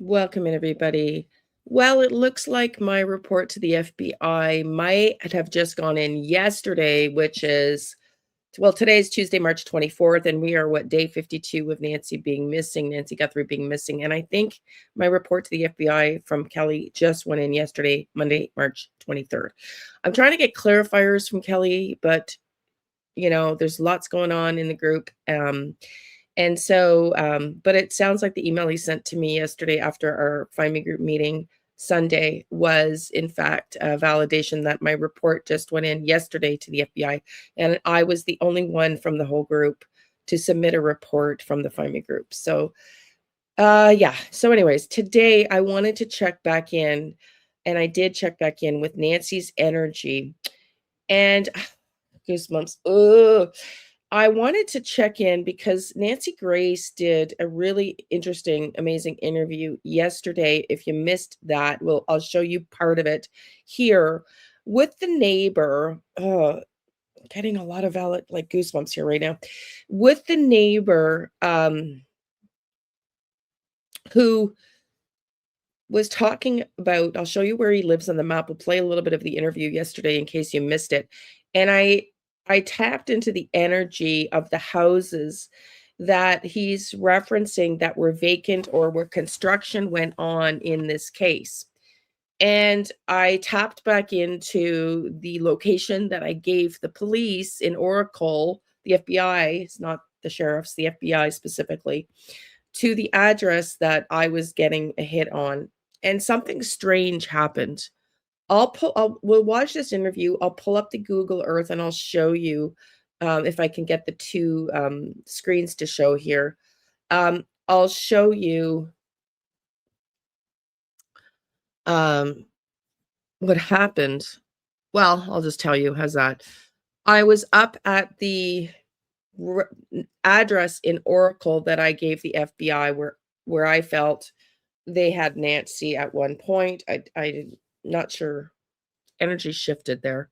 Welcome in, everybody. Well, it looks like my report to the FBI might have just gone in yesterday, which is, well, today is Tuesday, March 24th, and we are, day 52 of Nancy Guthrie being missing. And I think my report to the FBI from Kelly just went in yesterday, Monday, March 23rd. I'm trying to get clarifiers from Kelly, but, there's lots going on in the group. And so, but it sounds like the email he sent to me yesterday after our Find Me group meeting Sunday was, in fact, a validation that my report just went in yesterday to the FBI. And I was the only one from the whole group to submit a report from the Find Me group. So, yeah. So, anyways, today I wanted to check back in, and I did check back in with Nancy's energy. And goosebumps. Ugh. I wanted to check in because Nancy Grace did a really interesting, amazing interview yesterday. If you missed that, I'll show you part of it here with the neighbor. Getting a lot of goosebumps here right now. With the neighbor, who was talking about, I'll show you where he lives on the map. We'll play a little bit of the interview yesterday in case you missed it. And I tapped into the energy of the houses that he's referencing that were vacant or where construction went on in this case. And I tapped back into the location that I gave the police in Oracle, the FBI, it's not the sheriffs, the FBI specifically, to the address that I was getting a hit on. And something strange happened. We'll watch this interview. I'll pull up the Google Earth and I'll show you, if I can get the two screens to show here. I'll show you what happened. Well, I'll just tell you. How's that? I was up at the address in Oracle that I gave the FBI where I felt they had Nancy at one point. I'm not sure. Energy shifted there.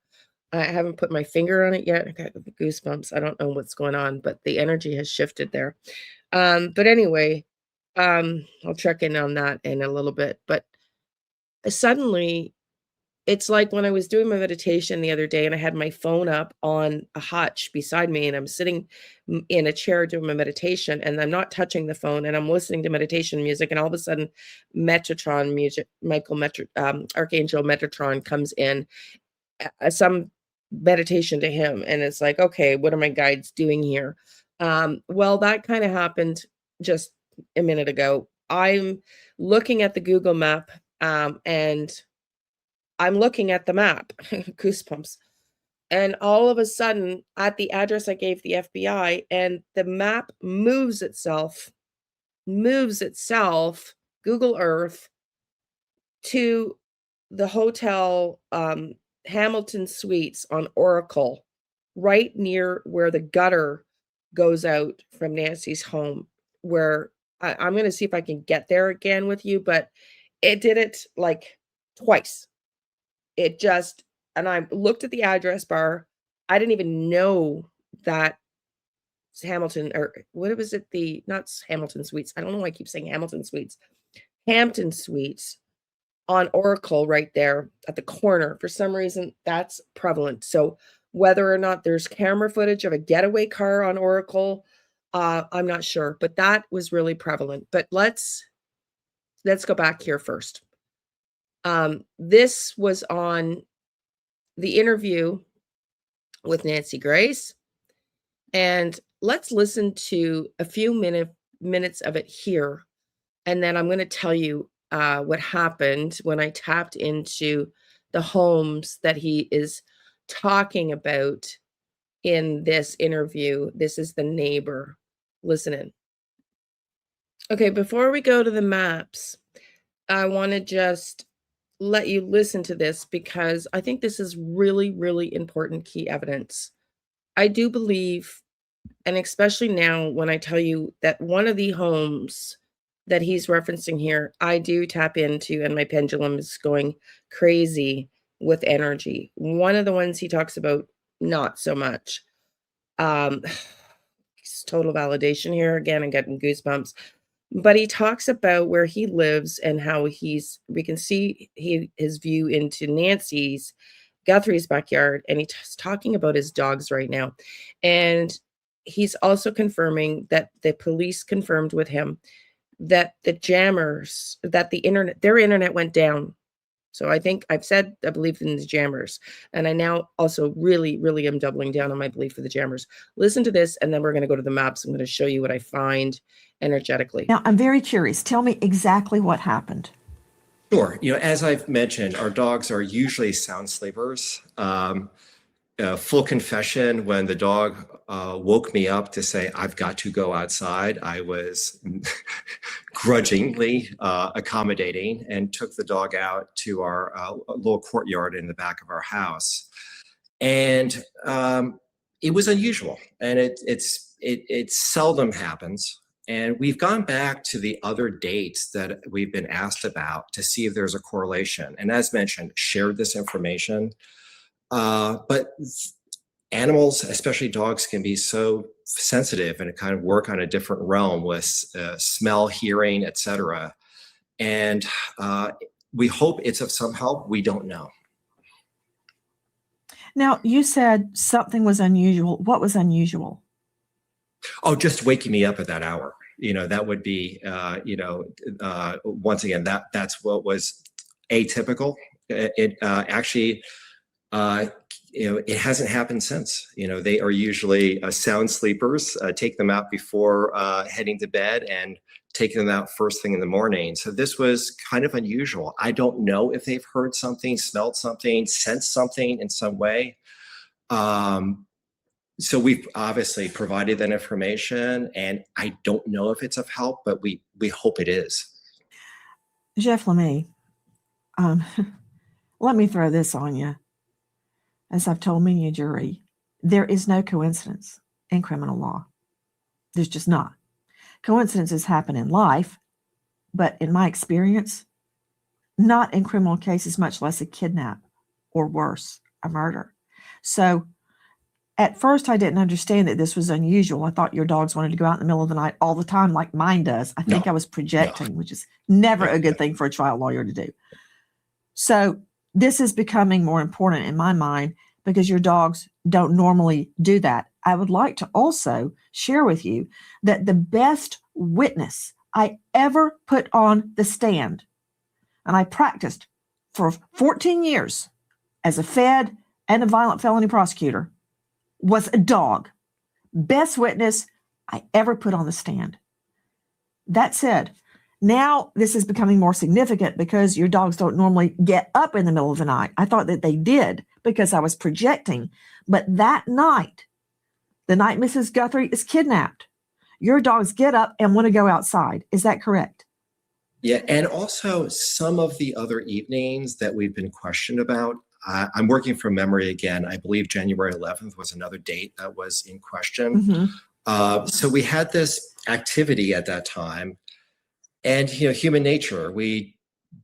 I haven't put my finger on it yet. I got goosebumps. I don't know what's going on, but the energy has shifted there. But anyway, I'll check in on that in a little bit. But suddenly, it's like when I was doing my meditation the other day and I had my phone up on a hutch beside me and I'm sitting in a chair doing my meditation and I'm not touching the phone and I'm listening to meditation music and all of a sudden Metatron music, Archangel Metatron comes in, some meditation to him, and it's like, okay, what are my guides doing here? Well, that kind of happened just a minute ago. I'm looking at the Google map, and I'm looking at the map, goosebumps. And all of a sudden, at the address I gave the FBI, and the map moves itself, Google Earth, to the hotel, Hamilton Suites on Oracle, right near where the gutter goes out from Nancy's home, where I'm going to see if I can get there again with you, but it did it like twice. It just, and I looked at the address bar. I didn't even know that Hamilton, or what was it? Not Hamilton Suites. I don't know why I keep saying Hamilton Suites. Hampton Suites on Oracle right there at the corner. For some reason, that's prevalent. So whether or not there's camera footage of a getaway car on Oracle, I'm not sure, but that was really prevalent. But let's go back here first. This was on the interview with Nancy Grace, and let's listen to a few minutes of it here, and then I'm going to tell you what happened when I tapped into the homes that he is talking about in this interview. This is the neighbor. Listen in. Okay, before we go to the maps, I want to just let you listen to this because I think this is really, really important key evidence. I do believe, and especially now when I tell you that one of the homes that he's referencing here, I do tap into, and my pendulum is going crazy with energy. One of the ones he talks about, not so much. Total validation here. Again, I'm getting goosebumps. But he talks about where he lives and how we can see his view into Guthrie's backyard, and he's talking about his dogs right now. And he's also confirming that the police confirmed with him that their internet went down. So I think I believe in the jammers. And I now also really, really am doubling down on my belief for the jammers. Listen to this, and then we're going to go to the maps. I'm going to show you what I find energetically. Now, I'm very curious. Tell me exactly what happened. Sure. As I've mentioned, our dogs are usually sound sleepers. Full confession, when the dog woke me up to say, I've got to go outside, I was grudgingly accommodating and took the dog out to our little courtyard in the back of our house. And it was unusual, and it seldom happens. And we've gone back to the other dates that we've been asked about to see if there's a correlation. And as mentioned, shared this information. But animals, especially dogs, can be so sensitive and kind of work on a different realm with smell, hearing, etc. And we hope it's of some help. We don't know. Now, you said something was unusual. What was unusual? Oh, just waking me up at that hour. That would be, once again, that's what was atypical. It actually, it hasn't happened since. They are usually sound sleepers. Take them out before heading to bed and take them out first thing in the morning. So this was kind of unusual. I don't know if they've heard something, smelled something, sensed something in some way. So we've obviously provided that information, and I don't know if it's of help, but we hope it is. Jeff Lemay, let me throw this on you. As I've told many a jury, there is no coincidence in criminal law. There's just not. Coincidences happen in life, but in my experience, not in criminal cases, much less a kidnap or worse, a murder. So at first, I didn't understand that this was unusual. I thought your dogs wanted to go out in the middle of the night all the time like mine does. I think I was projecting, which is never a good thing for a trial lawyer to do. So this is becoming more important in my mind because your dogs don't normally do that. I would like to also share with you that the best witness I ever put on the stand, and I practiced for 14 years as a Fed and a violent felony prosecutor, was a dog. Best witness I ever put on the stand. That said, now this is becoming more significant because your dogs don't normally get up in the middle of the night. I thought that they did because I was projecting. But that night, the night Mrs. Guthrie is kidnapped, your dogs get up and want to go outside. Is that correct? Yeah, and also some of the other evenings that we've been questioned about, I'm working from memory again. I believe January 11th was another date that was in question. Mm-hmm. So we had this activity at that time, and human nature, we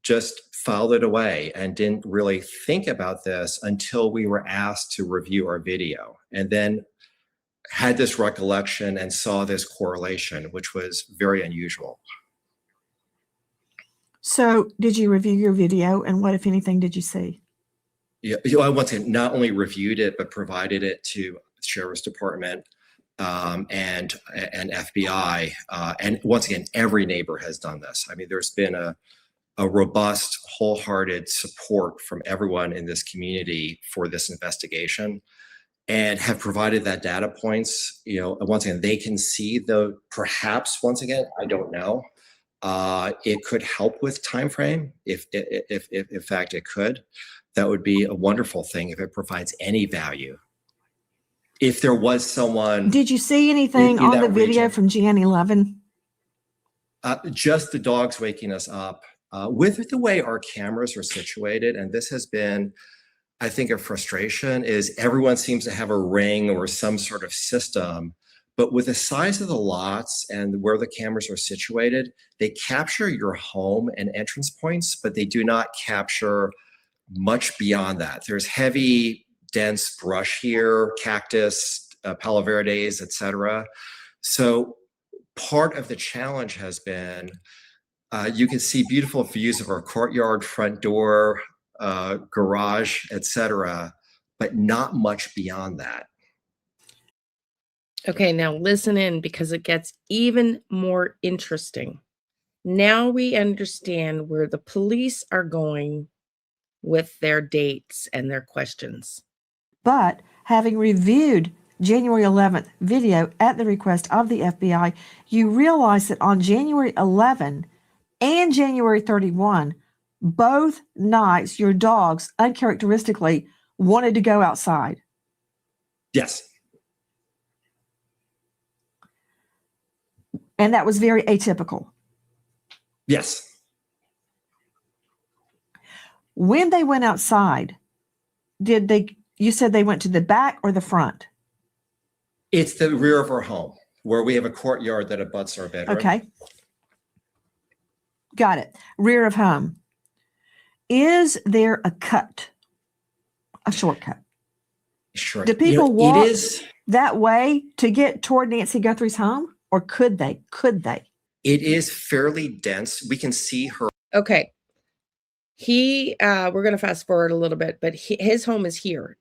just filed it away and didn't really think about this until we were asked to review our video, and then had this recollection and saw this correlation, which was very unusual. So did you review your video, and what, if anything, did you see? Yeah, I once again not only reviewed it, but provided it to the Sheriff's Department and FBI. And once again, every neighbor has done this. I mean, there's been a robust, wholehearted support from everyone in this community for this investigation, and have provided that data points. Once again, they can see perhaps, once again, I don't know. It could help with time frame if in fact it could. That would be a wonderful thing if it provides any value. If there was someone, did you see anything on the video from Jan 11? Just the dogs waking us up. With the way our cameras are situated, and this has been, I think, a frustration, is everyone seems to have a ring or some sort of system. But with the size of the lots and where the cameras are situated, they capture your home and entrance points, but they do not capture much beyond that. There's heavy, dense brush here, cactus, palo verdes, etc. So part of the challenge has been, you can see beautiful views of our courtyard, front door, garage, etc., but not much beyond that. Okay, now listen in because it gets even more interesting. Now we understand where the police are going with their dates and their questions. But having reviewed January 11th video at the request of the FBI, you realize that on January 11 and January 31, both nights your dogs uncharacteristically wanted to go outside. Yes. And that was very atypical. Yes. When they went outside, you said they went to the back or the front? It's the rear of our home where we have a courtyard that abuts our bedroom. Okay. Got it. Rear of home. Is there a cut? A shortcut? Sure. Do people walk it is, that way to get toward Nancy Guthrie's home? Or could they? It is fairly dense. We can see her. Okay. We're going to fast forward a little bit, but his home is here.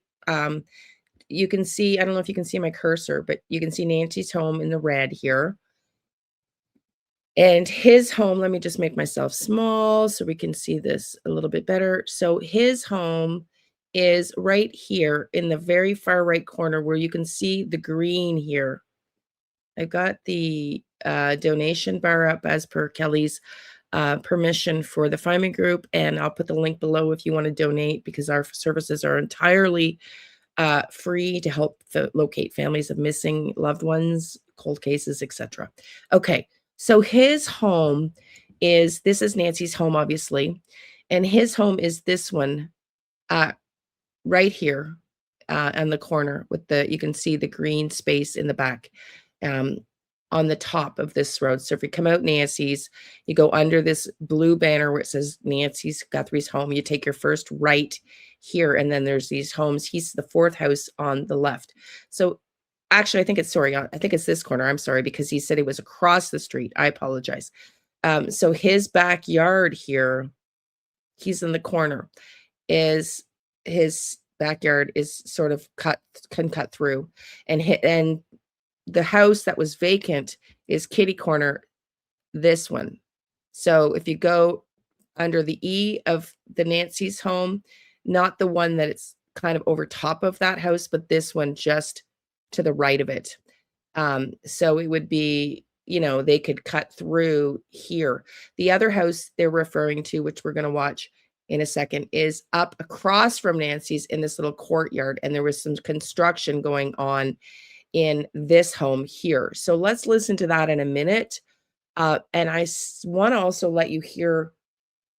You can see, I don't know if you can see my cursor, but you can see Nancy's home in the red here. And his home, let me just make myself small so we can see this a little bit better. So his home is right here in the very far right corner where you can see the green here. I've got the donation bar up as per Kelly's permission for the Find Me group, and I'll put the link below if you want to donate, because our services are entirely free to help locate families of missing loved ones, cold cases, etc. Okay, so his home this is Nancy's home, obviously, and his home is this one right here on the corner with you can see the green space in the back. On the top of this road. So if you come out Nancy's, you go under this blue banner where it says Nancy's Guthrie's home, you take your first right here, and then there's these homes. He's the fourth house on the left. So actually, I think it's this corner. I'm sorry, because he said it was across the street. I apologize. So his backyard here, he's in the corner, is his backyard is sort of can cut through, and the house that was vacant is kitty corner, this one. So if you go under the E of the Nancy's home, not the one that it's kind of over top of that house, but this one just to the right of it. So it would be, they could cut through here. The other house they're referring to, which we're going to watch in a second, is up across from Nancy's in this little courtyard. And there was some construction going on in this home here. So let's listen to that in a minute. And I want to also let you hear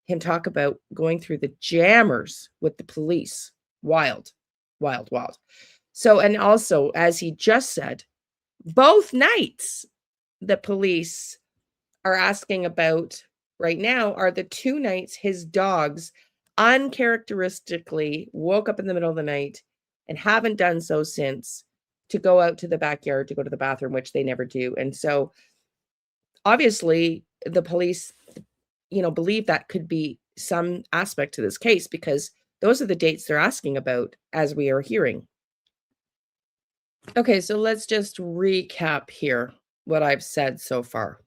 him talk about going through the jammers with the police. Wild, wild, wild. So, and also, as he just said, both nights the police are asking about right now are the two nights his dogs uncharacteristically woke up in the middle of the night and haven't done so since, to go out to the backyard to go to the bathroom, which they never do. And so obviously the police, believe that could be some aspect to this case, because those are the dates they're asking about, as we are hearing. Okay, so let's just recap here what I've said so far.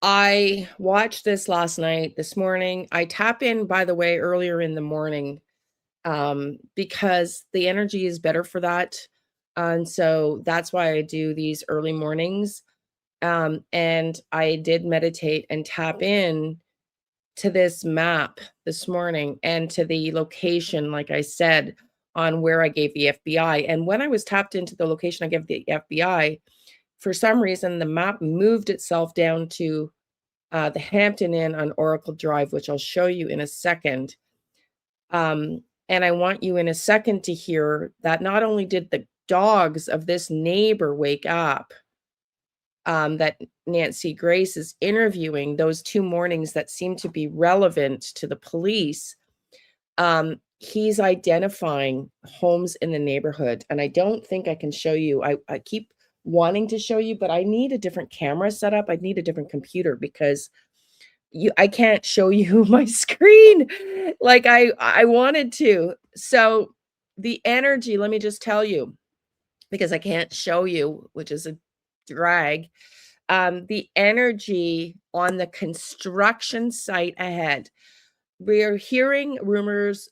I watched this last night, this morning. I tap in, by the way, earlier in the morning, because the energy is better for that. And so that's why I do these early mornings. And I did meditate and tap in to this map this morning and to the location, like I said, on where I gave the FBI. And when I was tapped into the location I gave the FBI, for some reason, the map moved itself down to the Hampton Inn on Oracle Drive, which I'll show you in a second. And I want you in a second to hear that not only did the dogs of this neighbor wake up, that Nancy Grace is interviewing, those 2 mornings that seem to be relevant to the police, he's identifying homes in the neighborhood. And I don't think I can show you. I keep wanting to show you, but I need a different camera setup. I need a different computer because I can't show you my screen like I wanted to. So the energy, let me just tell you, because I can't show you, which is a drag. The energy on the construction site ahead. We're hearing rumors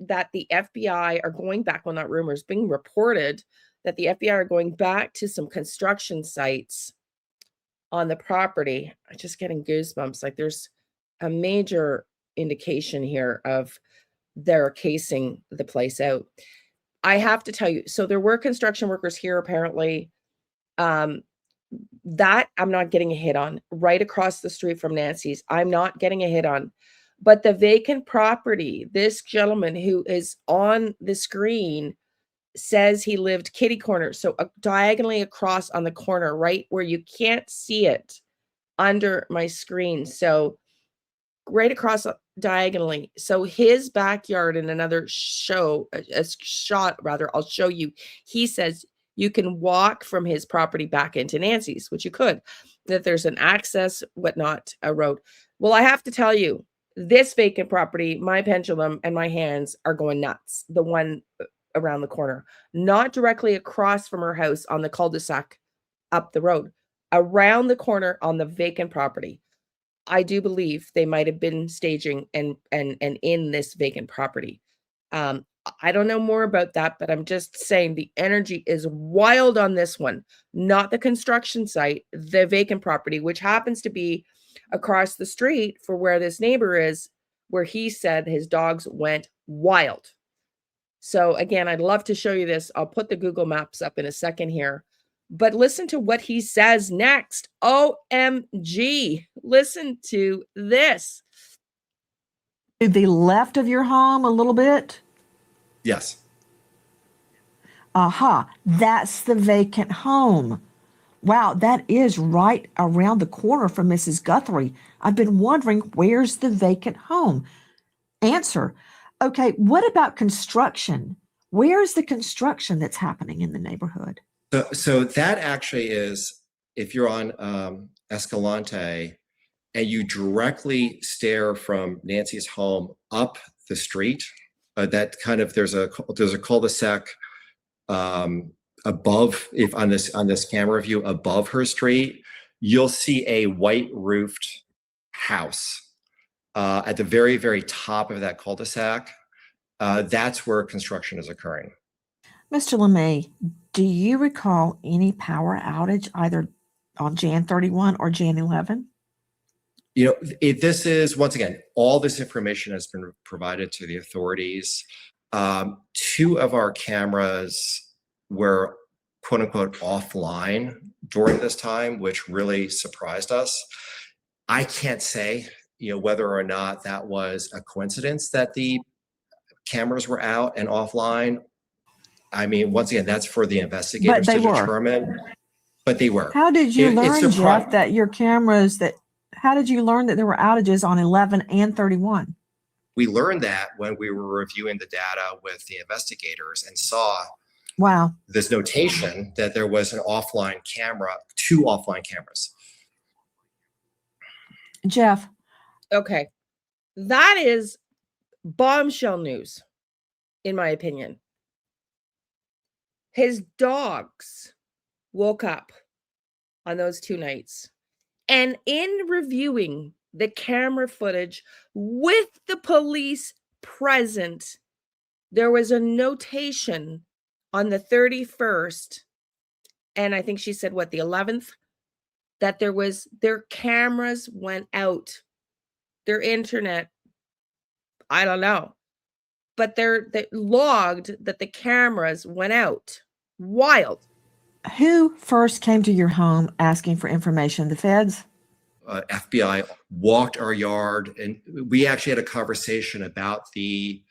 that the FBI are going back, well, not rumors, being reported that the FBI are going back to some construction sites on the property. I'm just getting goosebumps. Like there's a major indication here of they're casing the place out. I have to tell you, so there were construction workers here apparently. That I'm not getting a hit on. Right across the street from Nancy's, I'm not getting a hit on. But the vacant property, this gentleman who is on the screen says he lived kitty corner. So diagonally across on the corner, right where you can't see it under my screen. So right across diagonally. So his backyard in another shot rather, I'll show you. He says you can walk from his property back into Nancy's, which you could, that there's an access, whatnot, a road. Well, I have to tell you, this vacant property, my pendulum and my hands are going nuts. The one around the corner, not directly across from her house on the cul-de-sac up the road, around the corner on the vacant property. I do believe they might have been staging and in this vacant property. I don't know more about that, but I'm just saying the energy is wild on this one, not the construction site, the vacant property, which happens to be across the street for where this neighbor is, where he said his dogs went wild. So again, I'd love to show you this. I'll put the Google Maps up in a second here. But listen to what he says next. OMG. Listen to this. To the left of your home a little bit? Yes. Aha, that's the vacant home. Wow, that is right around the corner from Mrs. Guthrie. I've been wondering, where's the vacant home? Answer. Okay, what about construction? Where's the construction that's happening in the neighborhood? So that actually is, if you're on Escalante and you directly stare from Nancy's home up the street, that kind of there's a cul-de-sac above, if on this camera view above her street, you'll see a white roofed house at the very, very top of that cul-de-sac. That's where construction is occurring. Mr. LeMay, do you recall any power outage either on Jan 31 or Jan 11? You know, this is, once again, all this information has been provided to the authorities. 2 of our cameras were quote unquote offline during this time, which really surprised us. I can't say, whether or not that was a coincidence that the cameras were out and offline. I mean, once again, that's for the investigators to determine. But they were. How did you learn, Jeff, that your cameras how did you learn that there were outages on 11 and 31? We learned that when we were reviewing the data with the investigators and saw this notation that there was an offline camera, 2 offline cameras. Jeff. Okay. That is bombshell news, in my opinion. His dogs woke up on those 2 nights. And in reviewing the camera footage with the police present, there was a notation on the 31st, and I think she said, the 11th, that their cameras went out, their internet, I don't know, but they logged that the cameras went out. Wild. Who first came to your home asking for information? The feds? FBI walked our yard, and we actually had a conversation about the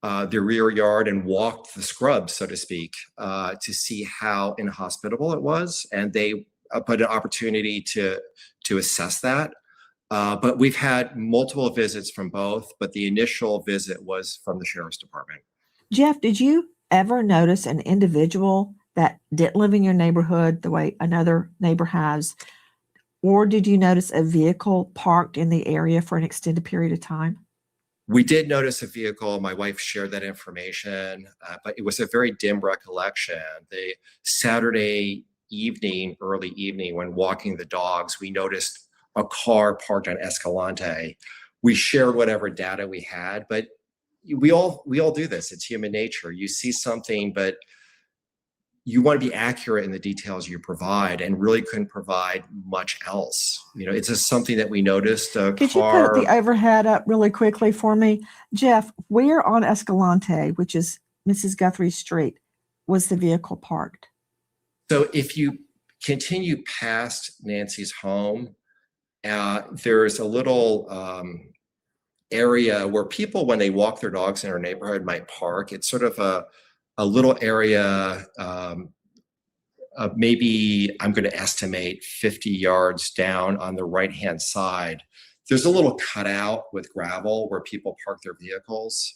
rear yard and walked the scrub, so to speak, to see how inhospitable it was, and they put an opportunity to assess that. But we've had multiple visits from both, but the initial visit was from the sheriff's department. Jeff, did you ever notice an individual that didn't live in your neighborhood the way another neighbor has? Or did you notice a vehicle parked in the area for an extended period of time? We did notice a vehicle. My wife shared that information, but it was a very dim recollection. The Saturday evening, early evening, when walking the dogs, we noticed a car parked on Escalante. We shared whatever data we had, but we all do this. It's human nature. You see something, but you want to be accurate in the details you provide, and really couldn't provide much else. It's just something that we noticed. Could you put the overhead up really quickly for me? Jeff, where on Escalante, which is Mrs. Guthrie's street, was the vehicle parked? So if you continue past Nancy's home, there's a little area where people, when they walk their dogs in our neighborhood, might park. It's sort of a little area, maybe I'm going to estimate 50 yards down on the right-hand side. There's a little cutout with gravel where people park their vehicles.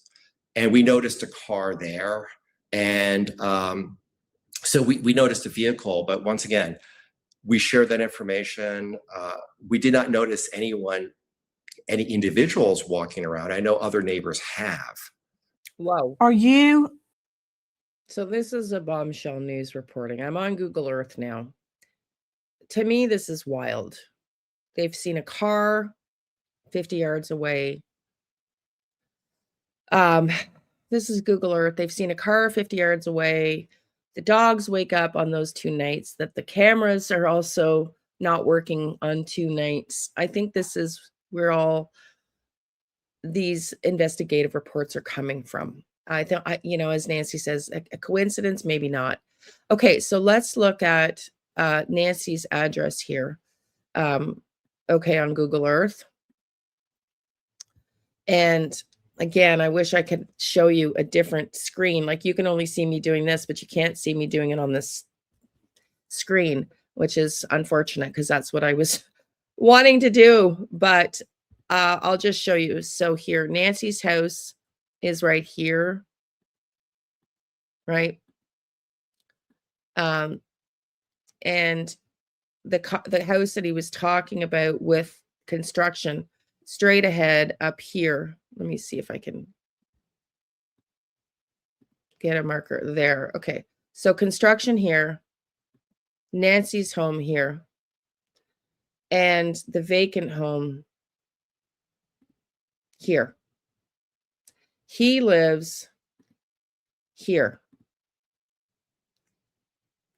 And we noticed a car there. And so we noticed a vehicle, but once again, we shared that information. We did not notice any individuals walking around. I know other neighbors have. Whoa. So this is a bombshell news reporting. I'm on Google Earth now. To me, this is wild. They've seen a car 50 yards away. This is Google Earth. They've seen a car 50 yards away. The dogs wake up on those 2 nights. That the cameras are also not working on 2 nights. I think this is where all these investigative reports are coming from. I think, as Nancy says, a coincidence, maybe not. Okay, so let's look at Nancy's address here. Okay, on Google Earth. And again, I wish I could show you a different screen. Like, you can only see me doing this, but you can't see me doing it on this screen, which is unfortunate because that's what I was wanting to do. But I'll just show you. So here, Nancy's house is right here, right? And the house that he was talking about with construction straight ahead up here. Let me see if I can get a marker there. Okay, so construction here, Nancy's home here, and the vacant home here. He lives here.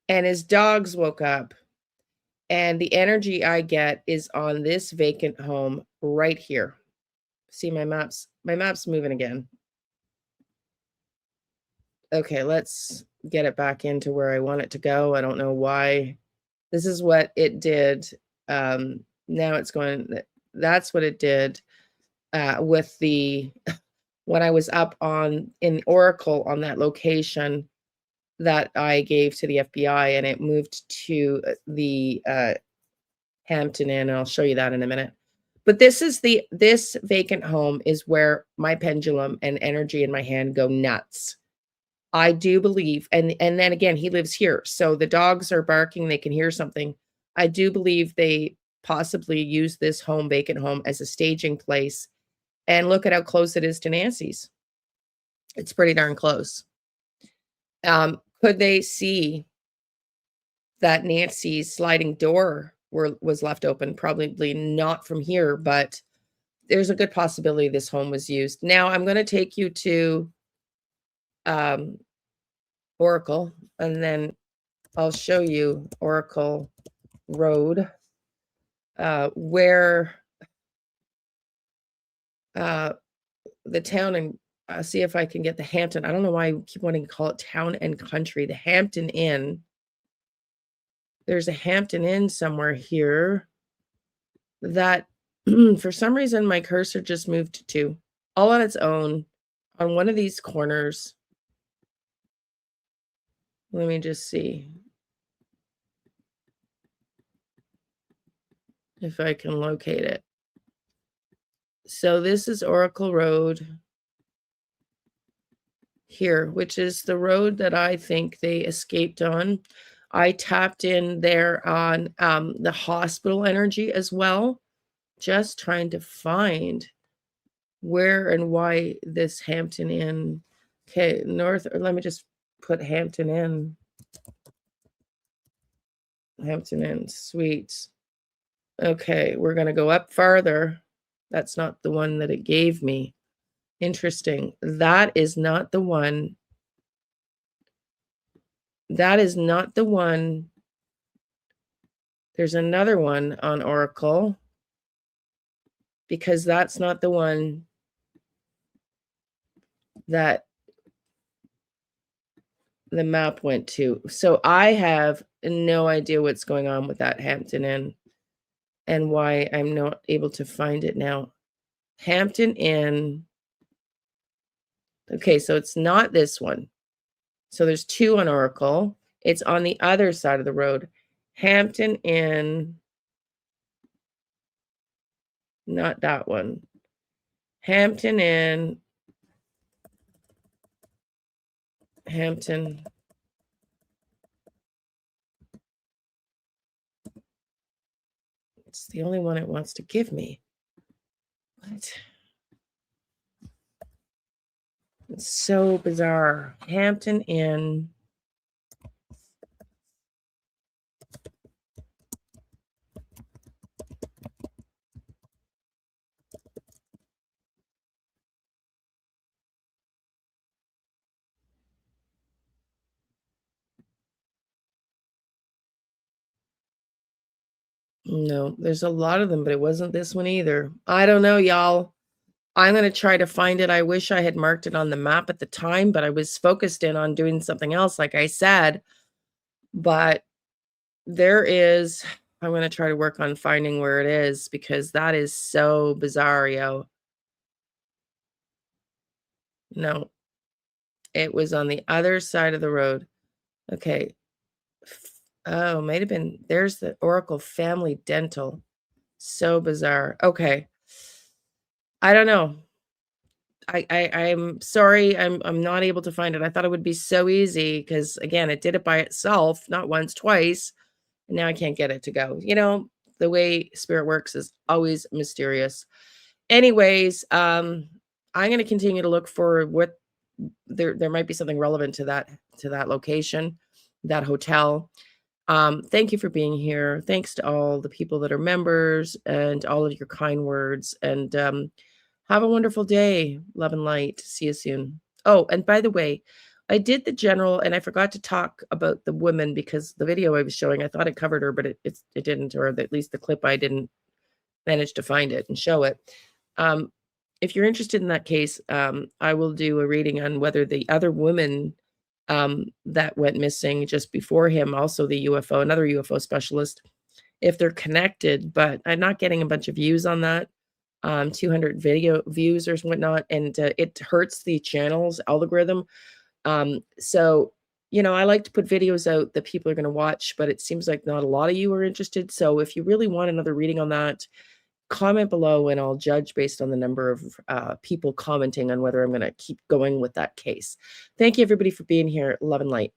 And his dogs woke up, and the energy I get is on this vacant home right here. See, my map's moving again. Okay, let's get it back into where I want it to go. I don't know why. This is what it did. Now it's going, that's what it did with the, when I was up in Oracle on that location that I gave to the FBI, and it moved to the Hampton Inn, and I'll show you that in a minute. But this vacant home is where my pendulum and energy in my hand go nuts. I do believe, and then again, he lives here, so the dogs are barking, they can hear something. I do believe they possibly use this vacant home as a staging place. And look at how close it is to Nancy's. It's pretty darn close. Could they see that Nancy's sliding door was left open? Probably not from here, but there's a good possibility this home was used. Now I'm going to take you to Oracle, and then I'll show you Oracle Road, where the town, and see if I can get the Hampton. I don't know why I keep wanting to call it Town and Country. The Hampton Inn. There's a Hampton Inn somewhere here that for some reason my cursor just moved to, all on its own, on one of these corners. Let me just see if I can locate it. So this is Oracle Road here, which is the road that I think they escaped on. I tapped in there on the hospital energy as well, just trying to find where and why this Hampton Inn. Okay, north, or let me just put Hampton Inn. Hampton Inn Suites. Okay, we're going to go up farther. That's not the one that it gave me. Interesting. That is not the one. That is not the one. There's another one on Oracle, because that's not the one that the map went to. So I have no idea what's going on with that Hampton Inn and why I'm not able to find it now. Hampton Inn. Okay, so it's not this one. So there's two on Oracle. It's on the other side of the road. Hampton Inn. Not that one. Hampton Inn. Hampton. It's the only one it wants to give me. What? It's so bizarre. Hampton Inn. No, there's a lot of them, but it wasn't this one either. I don't know, y'all. I'm going to try to find it. I wish I had marked it on the map at the time, but I was focused in on doing something else, like I said. But there is, I'm going to try to work on finding where it is, because that is so bizarre, yo. No, it was on the other side of the road. Okay. Oh, might have been, there's the Oracle Family Dental. So bizarre. Okay. I don't know. I'm sorry, I'm not able to find it. I thought it would be so easy, because again, it did it by itself, not once, twice, and now I can't get it to go. You know, the way spirit works is always mysterious. Anyways, I'm going to continue to look for what there might be something relevant to that location, that hotel. Thank you for being here. Thanks to all the people that are members and all of your kind words, and have a wonderful day. Love and light. See you soon. Oh, and by the way, I did the general, and I forgot to talk about the woman, because the video I was showing, I thought it covered her, but it didn't, or at least the clip, I didn't manage to find it and show it. If you're interested in that case, I will do a reading on whether the other woman that went missing just before him, also the UFO, another UFO specialist, if they're connected, but I'm not getting a bunch of views on that. 200 video views or whatnot, and it hurts the channel's algorithm. So, you know, I like to put videos out that people are going to watch, but it seems like not a lot of you are interested. So if you really want another reading on that, comment below, and I'll judge based on the number of people commenting on whether I'm going to keep going with that case. Thank you, everybody, for being here. Love and light.